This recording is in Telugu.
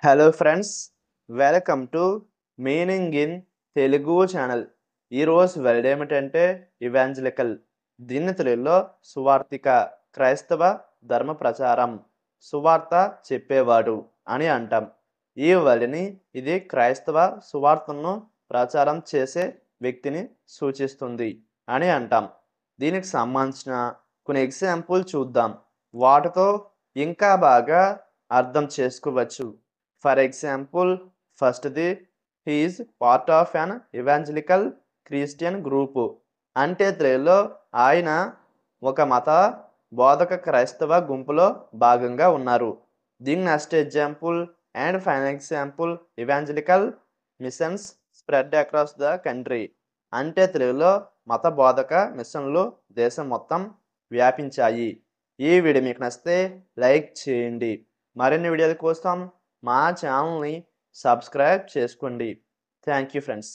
Hello friends, welcome to meaning in Telugu channel. ఈరోజు వర్డ్ ఏమిటంటే ఇవాంజలికల్. దీన్ని తెలుగులో సువార్తిక, క్రైస్తవ ధర్మ ప్రచారం, సువార్త చెప్పేవాడు అని అంటాం. ఈ వర్డ్ని ఇది క్రైస్తవ సువార్తను ప్రచారం చేసే వ్యక్తిని సూచిస్తుంది అని అంటాం. దీనికి సంబంధించిన కొన్ని ఎగ్జాంపుల్ చూద్దాం. వాటితో ఇంకా బాగా అర్థం చేసుకోవచ్చు. ఫర్ ఎగ్జాంపుల్, ఫస్ట్‌ది he is part of an evangelical Christian group. అంటే తెలుగులో ఆయన ఒక మత బోధక క్రైస్తవ గుంపులో భాగంగా ఉన్నారు. దీని next example and final example, evangelical machines spread across the country. అంటే తెలుగులో మత బోధక మిషన్లు దేశం మొత్తం వ్యాపించాయి. ఈ వీడియో మీకు నచ్చితే లైక్ చేయండి. మరిన్ని వీడియోల కోసం మా ఛానల్ని సబ్స్క్రైబ్ చేసుకోండి. Thank you friends.